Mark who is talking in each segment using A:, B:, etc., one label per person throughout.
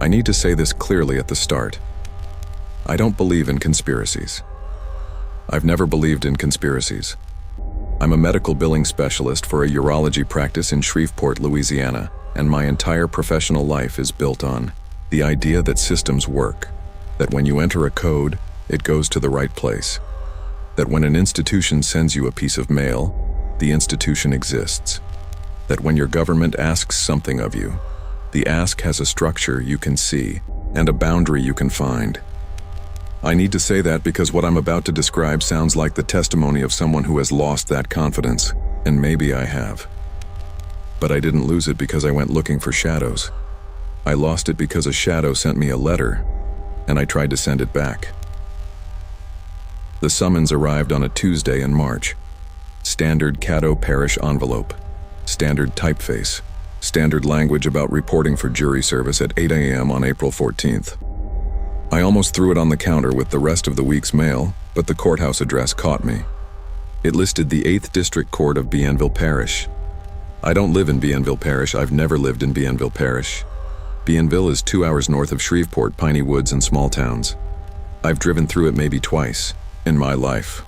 A: I need to say this clearly at the start. I don't believe in conspiracies. I've never believed in conspiracies. I'm a medical billing specialist for a urology practice in Shreveport, Louisiana, and my entire professional life is built on the idea that systems work, that when you enter a code, it goes to the right place, that when an institution sends you a piece of mail, the institution exists, that when your government asks something of you, the ask has a structure you can see and a boundary you can find. I need to say that because what I'm about to describe sounds like the testimony of someone who has lost that confidence, and maybe I have. But I didn't lose it because I went looking for shadows. I lost it because a shadow sent me a letter, and I tried to send it back. The summons arrived on a Tuesday in March. Standard Caddo Parish envelope, standard typeface, standard language about reporting for jury service at 8 a.m. on April 14th. I almost threw it on the counter with the rest of the week's mail, but the courthouse address caught me. It listed the 8th District Court of Bienville Parish. I don't live in Bienville Parish. I've never lived in Bienville Parish. Bienville is 2 hours north of Shreveport, piney woods and small towns. I've driven through it maybe twice in my life.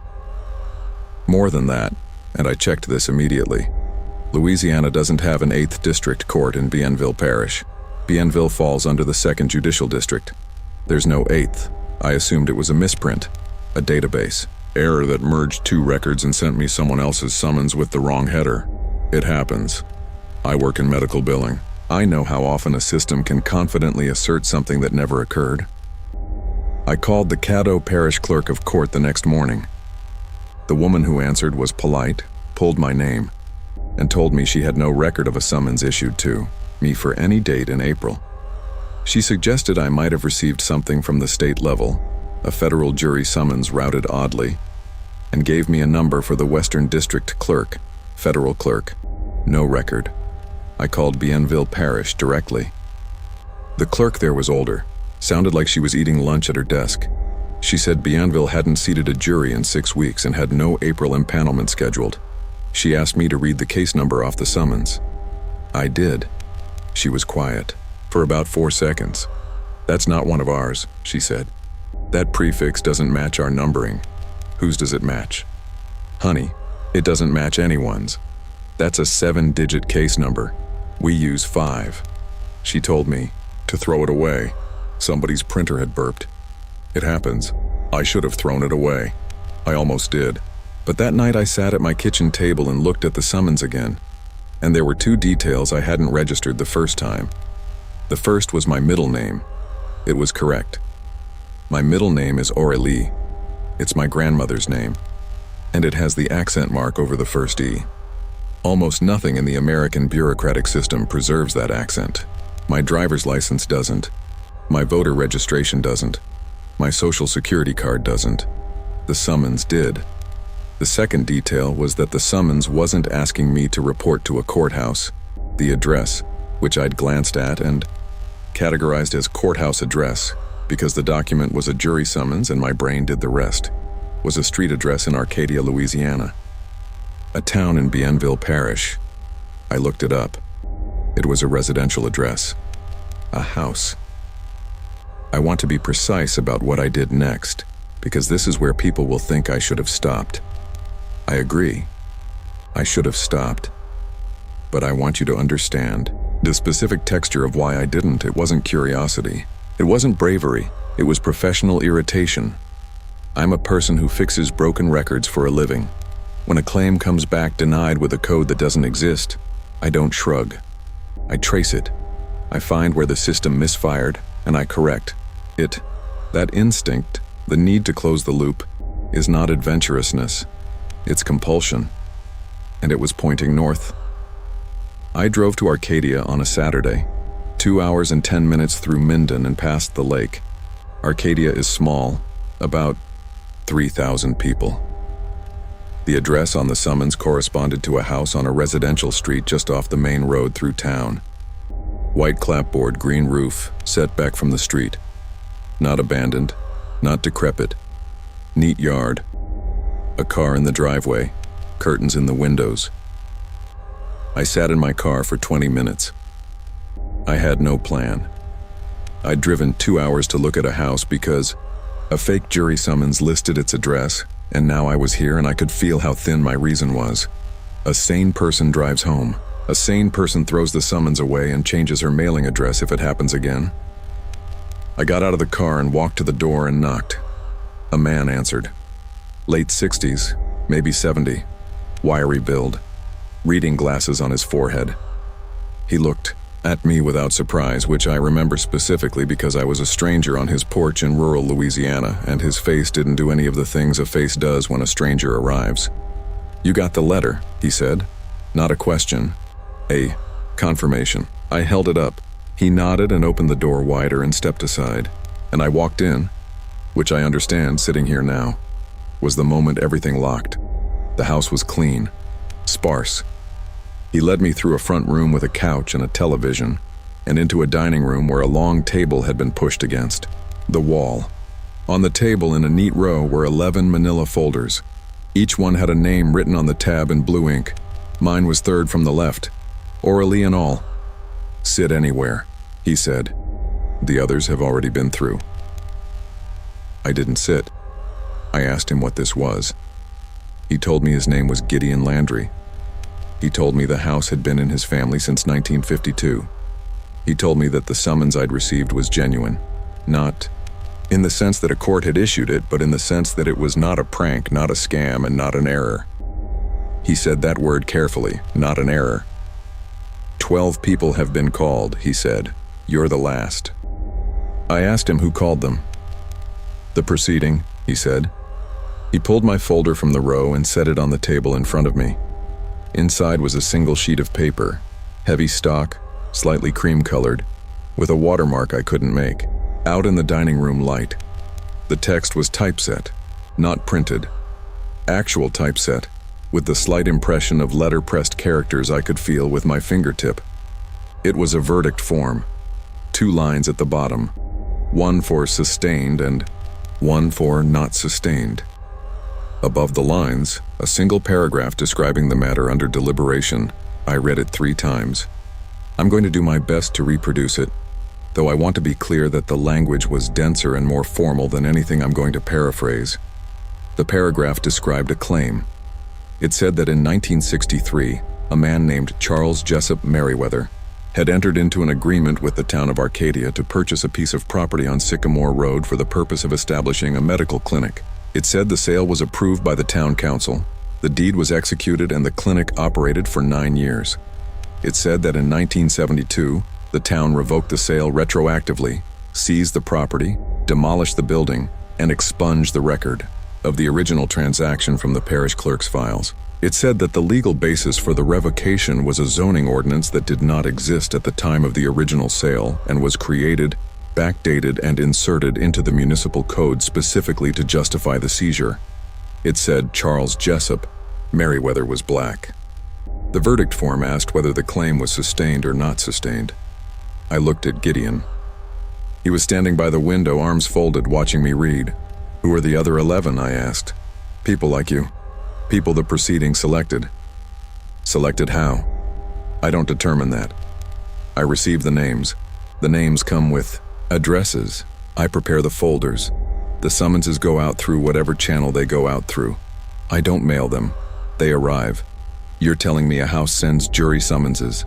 A: More than that, and I checked this immediately. Louisiana doesn't have an 8th District Court in Bienville Parish. Bienville falls under the 2nd Judicial District. There's no 8th. I assumed it was a misprint, a database error that merged 2 records and sent me someone else's summons with the wrong header. It happens. I work in medical billing. I know how often a system can confidently assert something that never occurred. I called the Caddo Parish Clerk of Court the next morning. The woman who answered was polite, pulled my name, and told me she had no record of a summons issued to me for any date in April. She suggested I might have received something from the state level, a federal jury summons routed oddly, and gave me a number for the Western District Clerk, federal clerk. No record. I called Bienville Parish directly. The clerk there was older, sounded like she was eating lunch at her desk. She said Bienville hadn't seated a jury in 6 weeks and had no April impanelment scheduled. She asked me to read the case number off the summons. I did. She was quiet. For about 4 seconds. "That's not one of ours," she said. "That prefix doesn't match our numbering." "Whose does it match?" "Honey, it doesn't match anyone's. That's a 7-digit case number. We use 5. She told me to throw it away. Somebody's printer had burped. It happens. I should have thrown it away. I almost did. But that night I sat at my kitchen table and looked at the summons again. And there were 2 details I hadn't registered the first time. The first was my middle name. It was correct. My middle name is Aurélie. It's my grandmother's name. And it has the accent mark over the first E. Almost nothing in the American bureaucratic system preserves that accent. My driver's license doesn't. My voter registration doesn't. My social security card doesn't. The summons did. The second detail was that the summons wasn't asking me to report to a courthouse. The address, which I'd glanced at and categorized as courthouse address because the document was a jury summons and my brain did the rest, was a street address in Arcadia, Louisiana. A town in Bienville Parish. I looked it up. It was a residential address. A house. I want to be precise about what I did next, because this is where people will think I should have stopped. I agree. I should have stopped. But I want you to understand the specific texture of why I didn't. It wasn't curiosity. It wasn't bravery. It was professional irritation. I'm a person who fixes broken records for a living. When a claim comes back denied with a code that doesn't exist, I don't shrug. I trace it. I find where the system misfired, and I correct it. That instinct, the need to close the loop, is not adventurousness. It's compulsion. And it was pointing north. I drove to Arcadia on a Saturday, 2 hours and 10 minutes through Minden and past the lake. Arcadia is small, about 3,000 people. The address on the summons corresponded to a house on a residential street just off the main road through town. White clapboard, green roof, set back from the street. Not abandoned, not decrepit. Neat yard. A car in the driveway, curtains in the windows. I sat in my car for 20 minutes. I had no plan. I'd driven 2 hours to look at a house because a fake jury summons listed its address, and now I was here and I could feel how thin my reason was. A sane person drives home. A sane person throws the summons away and changes her mailing address if it happens again. I got out of the car and walked to the door and knocked. A man answered. Late 60s, maybe 70. Wiry build. Reading glasses on his forehead. He looked at me without surprise, which I remember specifically because I was a stranger on his porch in rural Louisiana, and his face didn't do any of the things a face does when a stranger arrives. "You got the letter," he said. Not a question. A confirmation. I held it up. He nodded and opened the door wider and stepped aside, and I walked in, which I understand, sitting here now, was the moment everything locked. The house was clean, sparse. He led me through a front room with a couch and a television, and into a dining room where a long table had been pushed against the wall. On the table in a neat row were 11 manila folders. Each one had a name written on the tab in blue ink. Mine was third from the left, orally and all. "Sit anywhere," he said. "The others have already been through." I didn't sit. I asked him what this was. He told me his name was Gideon Landry. He told me the house had been in his family since 1952. He told me that the summons I'd received was genuine. Not in the sense that a court had issued it, but in the sense that it was not a prank, not a scam, and not an error. He said that word carefully, not an error. 12 people have been called, he said. You're the last. I asked him who called them. The proceeding, he said. He pulled my folder from the row and set it on the table in front of me. Inside was a single sheet of paper, heavy stock, slightly cream-colored, with a watermark I couldn't make, out in the dining room light. The text was typeset, not printed. Actual typeset, with the slight impression of letter-pressed characters I could feel with my fingertip. It was a verdict form. 2 lines at the bottom, one for sustained and one for not sustained. Above the lines, a single paragraph describing the matter under deliberation. I read it 3 times. I'm going to do my best to reproduce it, though I want to be clear that the language was denser and more formal than anything I'm going to paraphrase. The paragraph described a claim. It said that in 1963, a man named Charles Jessup Merriweather had entered into an agreement with the town of Arcadia to purchase a piece of property on Sycamore Road for the purpose of establishing a medical clinic. It said the sale was approved by the town council, the deed was executed, and the clinic operated for 9 years. It said that in 1972, the town revoked the sale retroactively, seized the property, demolished the building, and expunged the record of the original transaction from the parish clerk's files. It said that the legal basis for the revocation was a zoning ordinance that did not exist at the time of the original sale and was created, backdated, and inserted into the municipal code specifically to justify the seizure. It said Charles Jessup Merriweather was black. The verdict form asked whether the claim was sustained or not sustained. I looked at Gideon. He was standing by the window, arms folded, watching me read. "Who are the other 11?" I asked. "People like you. People the proceeding selected." "Selected how?" "I don't determine that. I receive the names. The names come with addresses. I prepare the folders. The summonses go out through whatever channel they go out through. I don't mail them. They arrive. You're telling me a house sends jury summonses.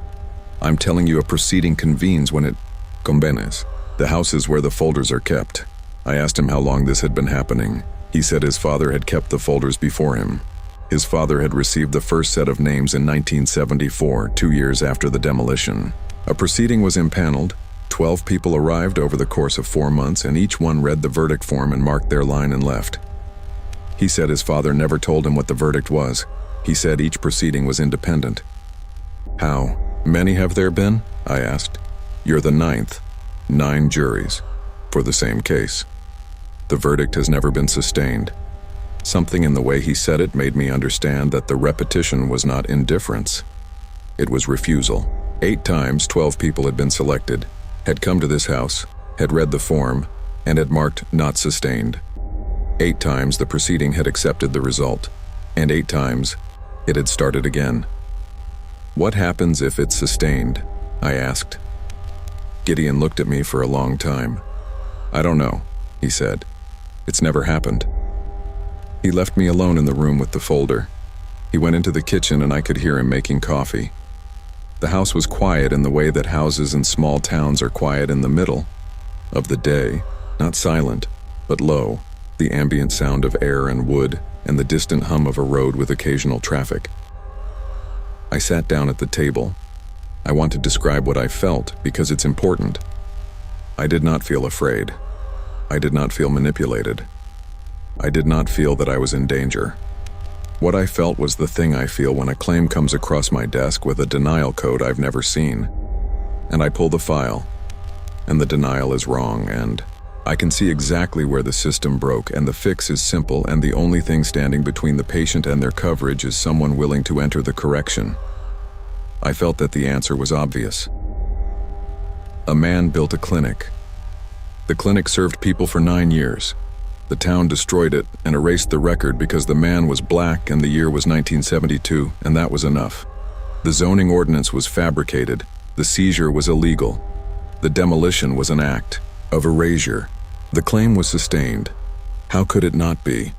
A: I'm telling you a proceeding convenes when it convenes. The house is where the folders are kept." I asked him how long this had been happening. He said his father had kept the folders before him. His father had received the first set of names in 1974, 2 years after the demolition. A proceeding was impaneled. 12 people arrived over the course of 4 months, and each one read the verdict form and marked their line and left. He said his father never told him what the verdict was. He said each proceeding was independent. "How many have there been?" I asked. "You're the 9th. 9 juries for the same case. The verdict has never been sustained." Something in the way he said it made me understand that the repetition was not indifference. It was refusal. 8 times 12 people had been selected, had come to this house, had read the form, and had marked not sustained. 8 times the proceeding had accepted the result, and 8 times it had started again. "What happens if it's sustained?" I asked. Gideon looked at me for a long time. "I don't know," he said. "It's never happened." He left me alone in the room with the folder. He went into the kitchen and I could hear him making coffee. The house was quiet in the way that houses in small towns are quiet in the middle of the day, not silent, but low, the ambient sound of air and wood and the distant hum of a road with occasional traffic. I sat down at the table. I want to describe what I felt because it's important. I did not feel afraid. I did not feel manipulated. I did not feel that I was in danger. What I felt was the thing I feel when a claim comes across my desk with a denial code I've never seen. And I pull the file, and the denial is wrong, and I can see exactly where the system broke, and the fix is simple, and the only thing standing between the patient and their coverage is someone willing to enter the correction. I felt that the answer was obvious. A man built a clinic. The clinic served people for 9 years. The town destroyed it and erased the record because the man was black and the year was 1972, and that was enough. The zoning ordinance was fabricated. The seizure was illegal. The demolition was an act of erasure. The claim was sustained. How could it not be?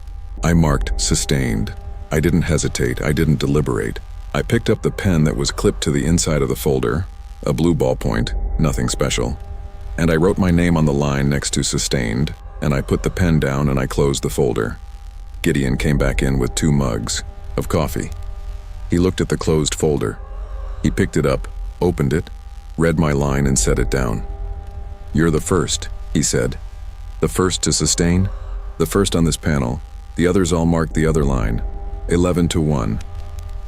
A: I marked sustained. I didn't hesitate. I didn't deliberate. I picked up the pen that was clipped to the inside of the folder, a blue ballpoint, nothing special, and I wrote my name on the line next to sustained, and I put the pen down and I closed the folder. Gideon came back in with 2 mugs of coffee. He looked at the closed folder. He picked it up, opened it, read my line and set it down. "You're the first," he said. "The first to sustain? The first on this panel. The others all marked the other line. 11-1.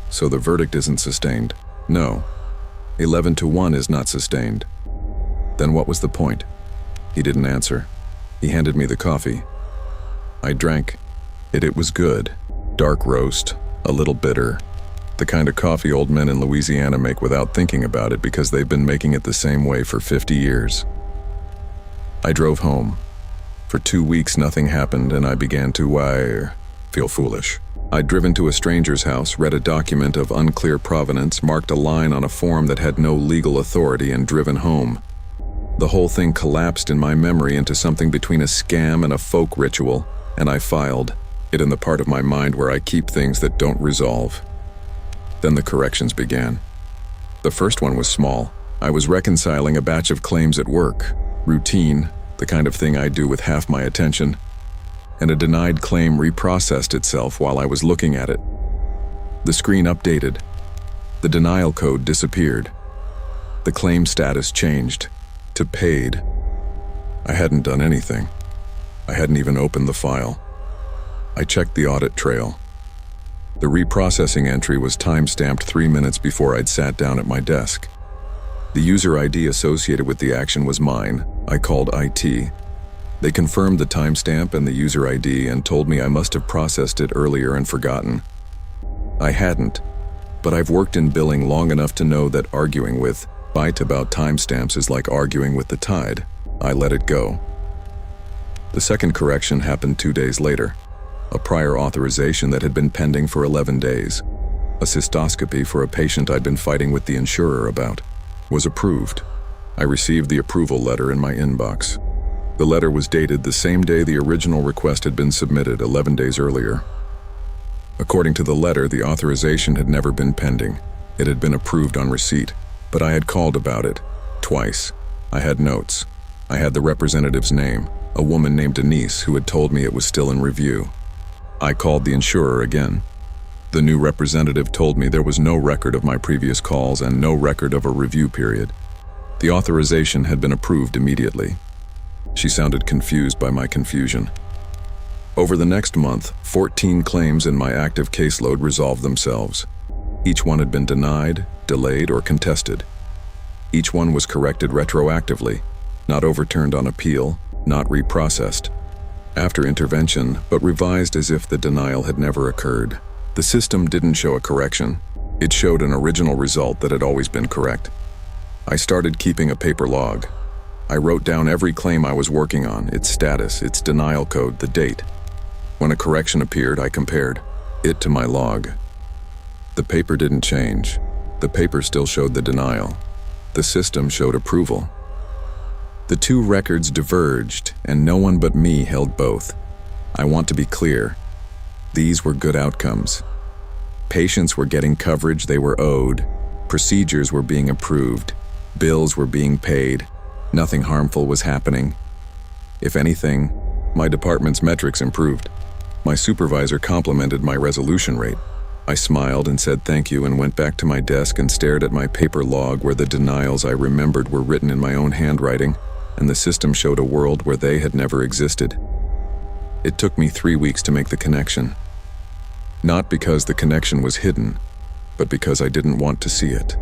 A: So the verdict isn't sustained." "No. 11-1 is not sustained." "Then what was the point?" He didn't answer. He handed me the coffee. I drank it. It was good. Dark roast, a little bitter. The kind of coffee old men in Louisiana make without thinking about it because they've been making it the same way for 50 years. I drove home. For 2 weeks nothing happened and I began to feel foolish. I'd driven to a stranger's house, read a document of unclear provenance, marked a line on a form that had no legal authority, and driven home. The whole thing collapsed in my memory into something between a scam and a folk ritual, and I filed it in the part of my mind where I keep things that don't resolve. Then the corrections began. The first one was small. I was reconciling a batch of claims at work. Routine, the kind of thing I do with half my attention. And a denied claim reprocessed itself while I was looking at it. The screen updated. The denial code disappeared. The claim status changed to paid. I hadn't done anything. I hadn't even opened the file. I checked the audit trail. The reprocessing entry was time-stamped 3 minutes before I'd sat down at my desk. The user ID associated with the action was mine. I called IT. They confirmed the timestamp and the user ID and told me I must have processed it earlier and forgotten. I hadn't, but I've worked in billing long enough to know that arguing with byte about timestamps is like arguing with the tide. I let it go. The second correction happened 2 days later. A prior authorization that had been pending for 11 days, a cystoscopy for a patient I'd been fighting with the insurer about, was approved. I received the approval letter in my inbox. The letter was dated the same day the original request had been submitted, 11 days earlier. According to the letter, the authorization had never been pending. It had been approved on receipt, but I had called about it twice. I had notes. I had the representative's name, a woman named Denise who had told me it was still in review. I called the insurer again. The new representative told me there was no record of my previous calls and no record of a review period. The authorization had been approved immediately. She sounded confused by my confusion. Over the next month, 14 claims in my active caseload resolved themselves. Each one had been denied, delayed, or contested. Each one was corrected retroactively, not overturned on appeal, not reprocessed. After intervention, but revised as if the denial had never occurred. The system didn't show a correction. It showed an original result that had always been correct. I started keeping a paper log. I wrote down every claim I was working on, its status, its denial code, the date. When a correction appeared, I compared it to my log. The paper didn't change. The paper still showed the denial. The system showed approval. The two records diverged, and no one but me held both. I want to be clear. These were good outcomes. Patients were getting coverage they were owed, procedures were being approved, bills were being paid, nothing harmful was happening. If anything, my department's metrics improved. My supervisor complimented my resolution rate. I smiled and said thank you and went back to my desk and stared at my paper log where the denials I remembered were written in my own handwriting, and the system showed a world where they had never existed. It took me 3 weeks to make the connection. Not because the connection was hidden, but because I didn't want to see it.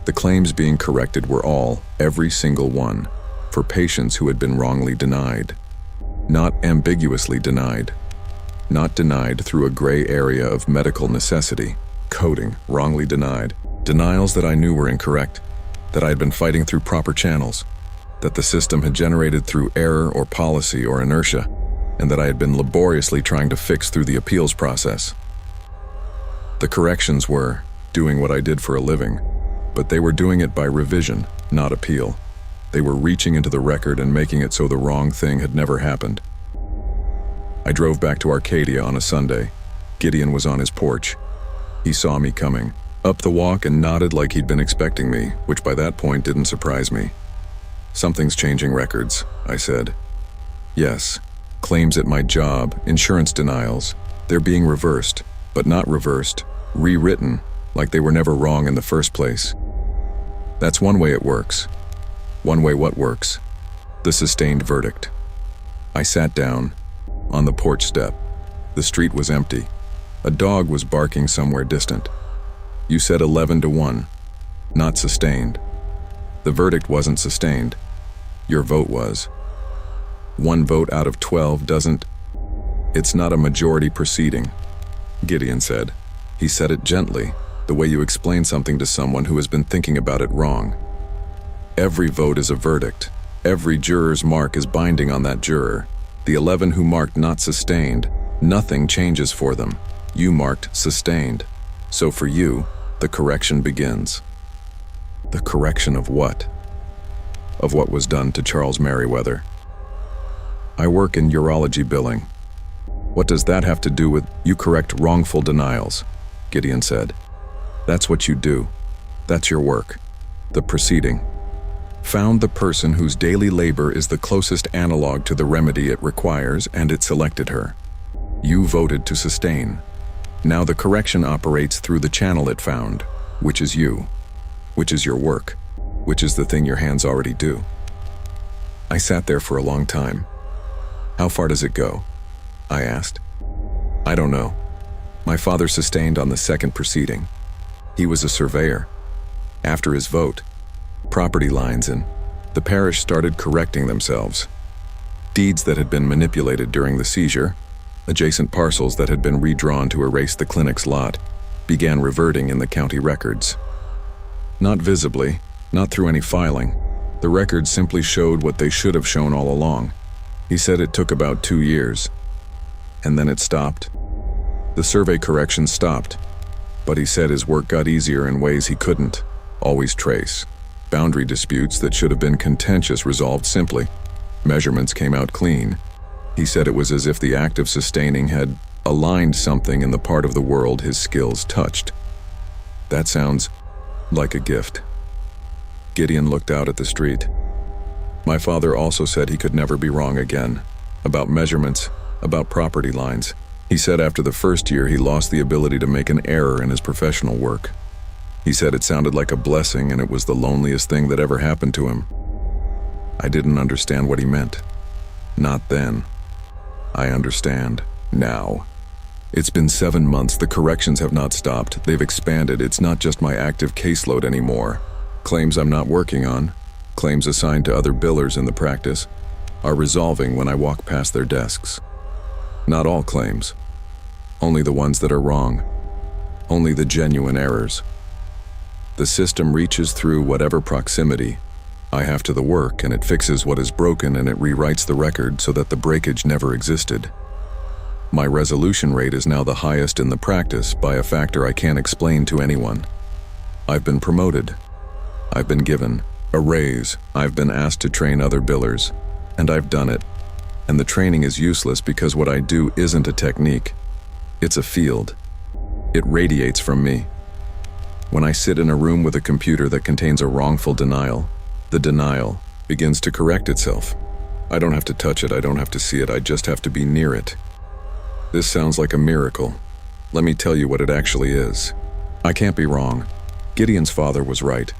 A: The claims being corrected were all, every single one, for patients who had been wrongly denied. Not ambiguously denied. Not denied through a gray area of medical necessity. Coding, wrongly denied. Denials that I knew were incorrect, that I had been fighting through proper channels, that the system had generated through error or policy or inertia, and that I had been laboriously trying to fix through the appeals process. The corrections were doing what I did for a living, but they were doing it by revision, not appeal. They were reaching into the record and making it so the wrong thing had never happened. I drove back to Arcadia on a Sunday. Gideon was on his porch. He saw me coming, up the walk, and nodded like he'd been expecting me, which by that point didn't surprise me. "Something's changing records," I said. "Yes, claims at my job, insurance denials, they're being reversed, but not reversed, rewritten, like they were never wrong in the first place. That's one way it works. One way what works? The sustained verdict." I sat down, on the porch step. The street was empty. A dog was barking somewhere distant. "You said 11-1, not sustained." "The verdict wasn't sustained. Your vote was." "1 vote out of 12 doesn't..." "It's not a majority proceeding," Gideon said. He said it gently, the way you explain something to someone who has been thinking about it wrong. "Every vote is a verdict. Every juror's mark is binding on that juror. The 11 who marked not sustained, nothing changes for them. You marked sustained. So for you, the correction begins." The correction of what? Of what was done to Charles Merriweather. "I work in urology billing." "What does that have to do with..." "You correct wrongful denials," Gideon said. "That's what you do. That's your work. The proceeding. Found the person whose daily labor is the closest analog to the remedy it requires, and it selected her. You voted to sustain. Now the correction operates through the channel it found, which is you, which is your work, which is the thing your hands already do." I sat there for a long time. "How far does it go?" I asked. "I don't know. My father sustained on the second proceeding. He was a surveyor. After his vote, property lines in the parish started correcting themselves. Deeds that had been manipulated during the seizure, adjacent parcels that had been redrawn to erase the clinic's lot, began reverting in the county records. Not visibly, not through any filing. The records simply showed what they should have shown all along. He said it took about 2 years. And then it stopped. The survey correction stopped, but he said his work got easier in ways he couldn't always trace. Boundary disputes that should have been contentious resolved simply. Measurements came out clean. He said it was as if the act of sustaining had aligned something in the part of the world his skills touched. That sounds like a gift. Gideon looked out at the street. My father also said he could never be wrong again. About measurements, about property lines. He said after the first year he lost the ability to make an error in his professional work. He said it sounded like a blessing and it was the loneliest thing that ever happened to him. I didn't understand what he meant. Not then. I understand now. It's been 7 months. The corrections have not stopped. They've expanded. It's not just my active caseload anymore. Claims I'm not working on, claims assigned to other billers in the practice, are resolving when I walk past their desks. Not all claims. Only the ones that are wrong. Only the genuine errors. The system reaches through whatever proximity I have to the work, and it fixes what is broken, and it rewrites the record so that the breakage never existed. My resolution rate is now the highest in the practice by a factor I can't explain to anyone. I've been promoted. I've been given A raise. I've been asked to train other billers, and I've done it. And the training is useless because what I do isn't a technique. It's a field. It radiates from me. When I sit in a room with a computer that contains a wrongful denial, the denial begins to correct itself. I don't have to touch it, I don't have to see it, I just have to be near it. This sounds like a miracle. Let me tell you what it actually is. I can't be wrong. Gideon's father was right.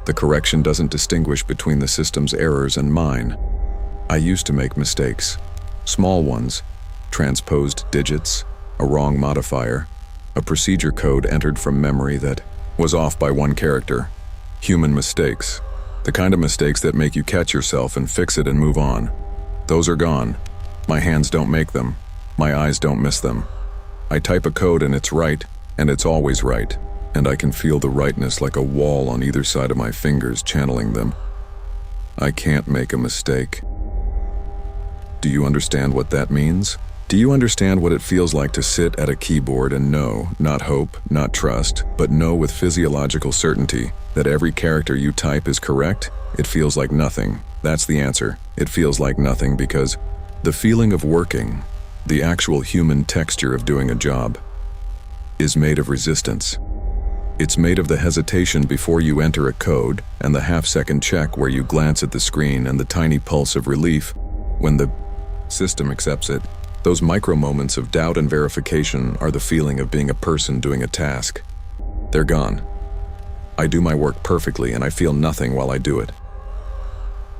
A: The correction doesn't distinguish between the system's errors and mine. I used to make mistakes. Small ones. Transposed digits, a wrong modifier, a procedure code entered from memory that was off by one character. Human mistakes. The kind of mistakes that make you catch yourself and fix it and move on. Those are gone. My hands don't make them. My eyes don't miss them. I type a code and it's right, and it's always right. And I can feel the rightness like a wall on either side of my fingers channeling them. I can't make a mistake. Do you understand what that means? Do you understand what it feels like to sit at a keyboard and know, not hope, not trust, but know with physiological certainty that every character you type is correct? It feels like nothing. That's the answer. It feels like nothing because the feeling of working, the actual human texture of doing a job, is made of resistance. It's made of the hesitation before you enter a code and the half-second check where you glance at the screen and the tiny pulse of relief when the system accepts it. Those micro moments of doubt and verification are the feeling of being a person doing a task. They're gone. I do my work perfectly and I feel nothing while I do it.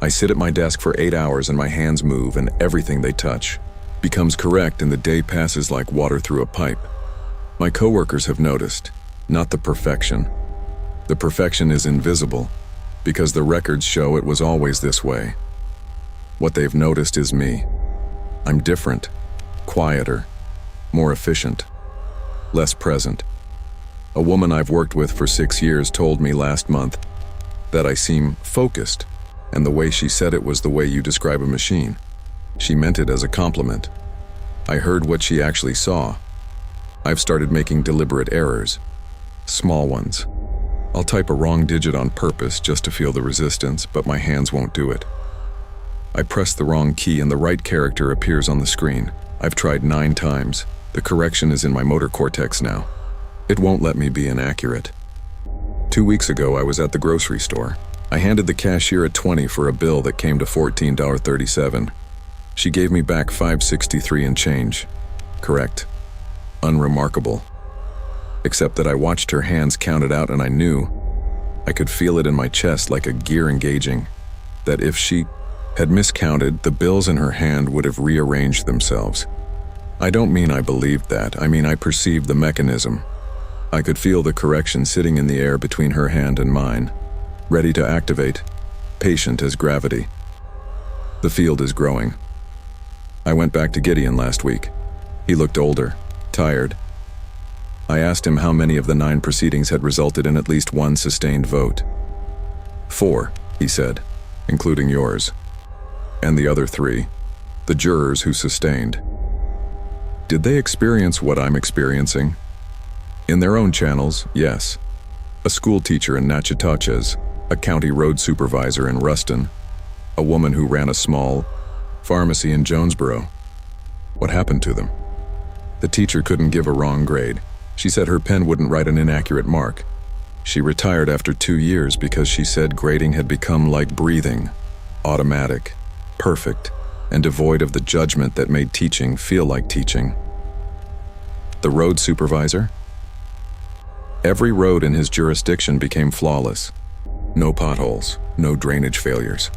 A: I sit at my desk for 8 hours and my hands move and everything they touch becomes correct and the day passes like water through a pipe. My coworkers have noticed, not the perfection. The perfection is invisible because the records show it was always this way. What they've noticed is me. I'm different, quieter, more efficient, less present. A woman I've worked with for 6 years told me last month that I seem focused, and the way she said it was the way you describe a machine. She meant it as a compliment. I heard what she actually saw. I've started making deliberate errors, small ones. I'll type a wrong digit on purpose just to feel the resistance, but my hands won't do it. I press the wrong key and the right character appears on the screen. I've tried 9 times. The correction is in my motor cortex now. It won't let me be inaccurate. 2 weeks ago, I was at the grocery store. I handed the cashier a $20 for a bill that came to $14.37. She gave me back $5.63 and change. Correct. Unremarkable. Except that I watched her hands count it out and I knew. I could feel it in my chest like a gear engaging. That if she had miscounted, the bills in her hand would have rearranged themselves. I don't mean I believed that, I mean I perceived the mechanism. I could feel the correction sitting in the air between her hand and mine, ready to activate, patient as gravity. The field is growing. I went back to Gideon last week. He looked older, tired. I asked him how many of the 9 proceedings had resulted in at least one sustained vote. 4, he said, including yours. And the other 3, the jurors who sustained. Did they experience what I'm experiencing? In their own channels, yes. A school teacher in Natchitoches, a county road supervisor in Ruston, a woman who ran a small pharmacy in Jonesboro. What happened to them? The teacher couldn't give a wrong grade. She said her pen wouldn't write an inaccurate mark. She retired after 2 years because she said grading had become like breathing, automatic, perfect, and devoid of the judgment that made teaching feel like teaching. The road supervisor? Every road in his jurisdiction became flawless. No potholes, no drainage failures.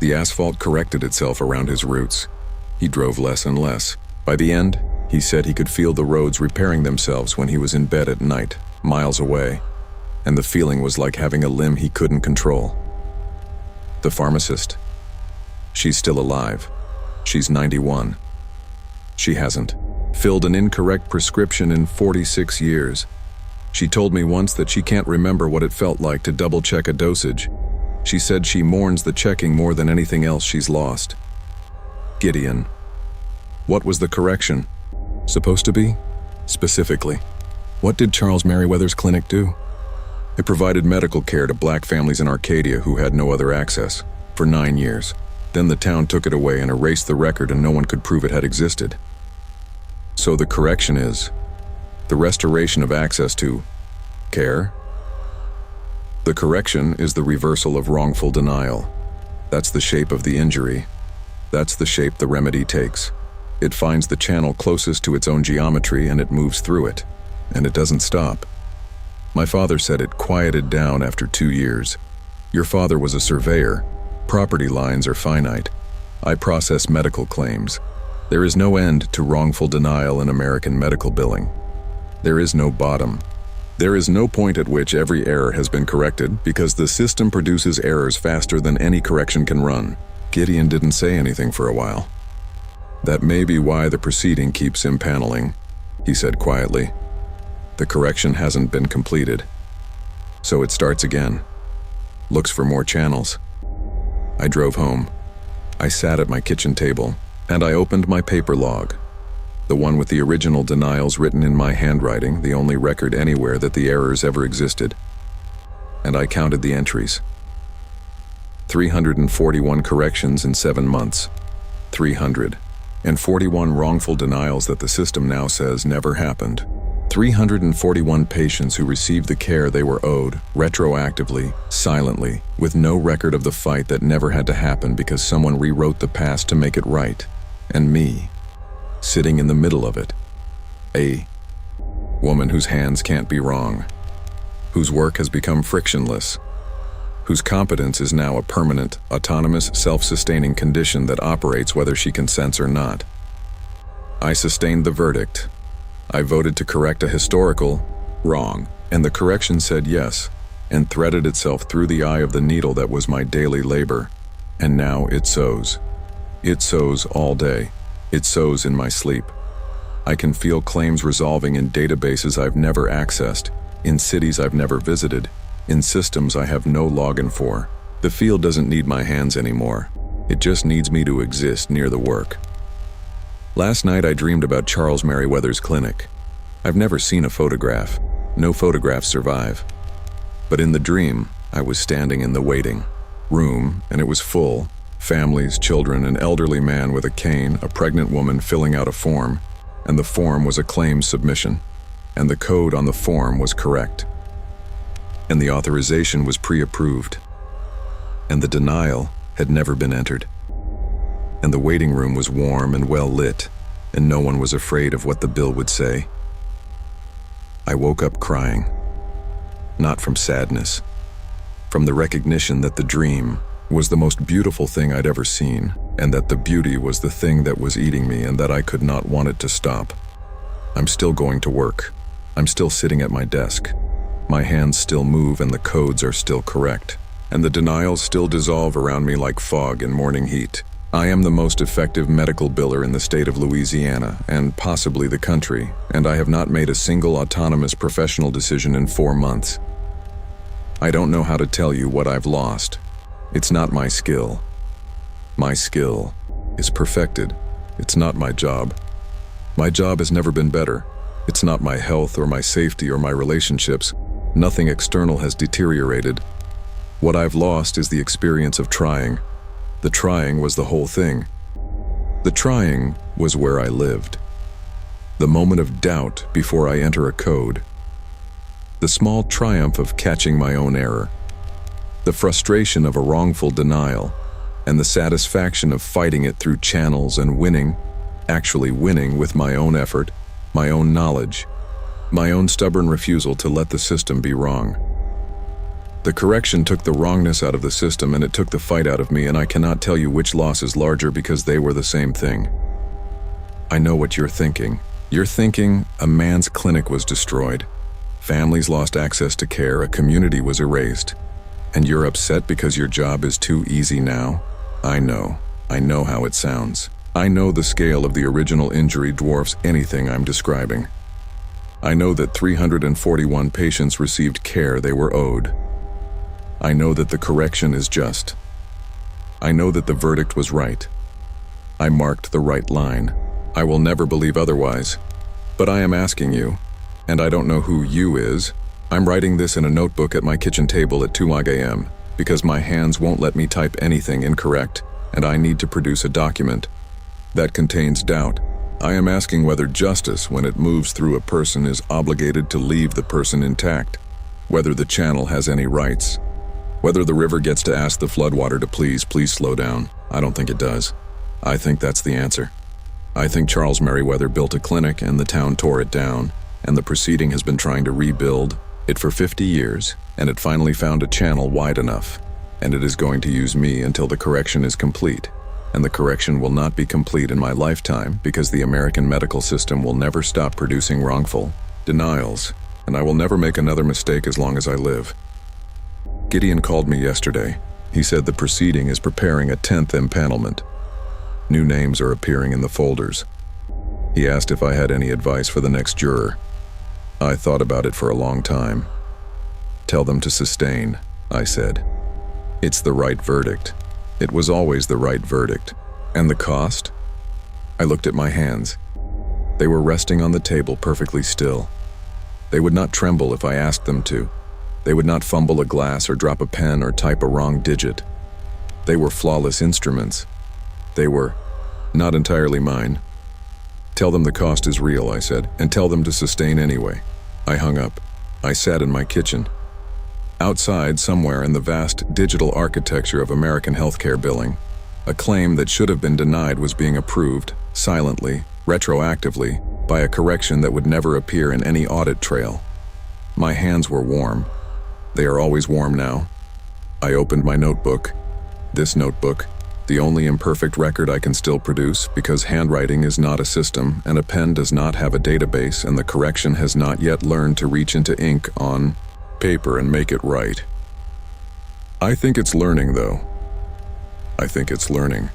A: The asphalt corrected itself around his roots. He drove less and less. By the end, he said he could feel the roads repairing themselves when he was in bed at night, miles away, and the feeling was like having a limb he couldn't control. The pharmacist? She's still alive. She's 91. She hasn't filled an incorrect prescription in 46 years. She told me once that she can't remember what it felt like to double-check a dosage. She said she mourns the checking more than anything else she's lost. Gideon. What was the correction supposed to be? Specifically, what did Charles Merriweather's clinic do? It provided medical care to black families in Arcadia who had no other access, for 9 years. Then the town took it away and erased the record, and no one could prove it had existed. So the correction is the restoration of access to care. The correction is the reversal of wrongful denial. That's the shape of the injury. That's the shape the remedy takes. It finds the channel closest to its own geometry and it moves through it. And it doesn't stop. My father said it quieted down after 2 years. Your father was a surveyor. Property lines are finite. I process medical claims. There is no end to wrongful denial in American medical billing. There is no bottom. There is no point at which every error has been corrected because the system produces errors faster than any correction can run. Gideon didn't say anything for a while. That may be why the proceeding keeps impaneling, he said quietly. The correction hasn't been completed. So it starts again. Looks for more channels. I drove home. I sat at my kitchen table, and I opened my paper log. The one with the original denials written in my handwriting, the only record anywhere that the errors ever existed. And I counted the entries. 341 corrections in 7 months. 341 wrongful denials that the system now says never happened. 341 patients who received the care they were owed, retroactively, silently, with no record of the fight that never had to happen because someone rewrote the past to make it right. And me, sitting in the middle of it. A woman whose hands can't be wrong, whose work has become frictionless, whose competence is now a permanent, autonomous, self-sustaining condition that operates whether she consents or not. I sustained the verdict. I voted to correct a historical wrong, and the correction said yes, and threaded itself through the eye of the needle that was my daily labor. And now it sows. It sows all day. It sows in my sleep. I can feel claims resolving in databases I've never accessed, in cities I've never visited, in systems I have no login for. The field doesn't need my hands anymore. It just needs me to exist near the work. Last night I dreamed about Charles Merriweather's clinic. I've never seen a photograph. No photographs survive. But in the dream, I was standing in the waiting room, and it was full. Families, children, an elderly man with a cane, a pregnant woman filling out a form, and the form was a claims submission, and the code on the form was correct. And the authorization was pre-approved, and the denial had never been entered. And the waiting room was warm and well lit, and no one was afraid of what the bill would say. I woke up crying, not from sadness, from the recognition that the dream was the most beautiful thing I'd ever seen, and that the beauty was the thing that was eating me and that I could not want it to stop. I'm still going to work. I'm still sitting at my desk. My hands still move and the codes are still correct, and the denials still dissolve around me like fog in morning heat. I am the most effective medical biller in the state of Louisiana, and possibly the country, and I have not made a single autonomous professional decision in 4 months. I don't know how to tell you what I've lost. It's not my skill. My skill is perfected. It's not my job. My job has never been better. It's not my health or my safety or my relationships. Nothing external has deteriorated. What I've lost is the experience of trying. The trying was the whole thing. The trying was where I lived. The moment of doubt before I enter a code. The small triumph of catching my own error. The frustration of a wrongful denial, and the satisfaction of fighting it through channels and winning, actually winning with my own effort, my own knowledge, my own stubborn refusal to let the system be wrong. The correction took the wrongness out of the system and it took the fight out of me, and I cannot tell you which loss is larger because they were the same thing. I know what you're thinking. You're thinking a man's clinic was destroyed. Families lost access to care, a community was erased. And you're upset because your job is too easy now? I know how it sounds. I know the scale of the original injury dwarfs anything I'm describing. I know that 341 patients received care they were owed. I know that the correction is just. I know that the verdict was right. I marked the right line. I will never believe otherwise. But I am asking you, and I don't know who you is, I'm writing this in a notebook at my kitchen table at 2 a.m. because my hands won't let me type anything incorrect, and I need to produce a document that contains doubt. I am asking whether justice, when it moves through a person, is obligated to leave the person intact, whether the channel has any rights, whether the river gets to ask the floodwater to please slow down. I don't think it does. I think that's the answer. I think Charles Merriweather built a clinic and the town tore it down, and the proceeding has been trying to rebuild it for 50 years, and it finally found a channel wide enough, and it is going to use me until the correction is complete. And the correction will not be complete in my lifetime because the American medical system will never stop producing wrongful denials, and I will never make another mistake as long as I live. Gideon called me yesterday. He said the proceeding is preparing a 10th empanelment. New names are appearing in the folders. He asked if I had any advice for the next juror. I thought about it for a long time. Tell them to sustain, I said. It's the right verdict. It was always the right verdict. And the cost? I looked at my hands. They were resting on the table perfectly still. They would not tremble if I asked them to. They would not fumble a glass or drop a pen or type a wrong digit. They were flawless instruments. They were not entirely mine. Tell them the cost is real, I said, and tell them to sustain anyway. I hung up. I sat in my kitchen. Outside, somewhere in the vast digital architecture of American healthcare billing, a claim that should have been denied was being approved, silently, retroactively, by a correction that would never appear in any audit trail. My hands were warm. They are always warm now. I opened my notebook. This notebook, the only imperfect record I can still produce because handwriting is not a system and a pen does not have a database and the correction has not yet learned to reach into ink on paper and make it right. I think it's learning, though. I think it's learning.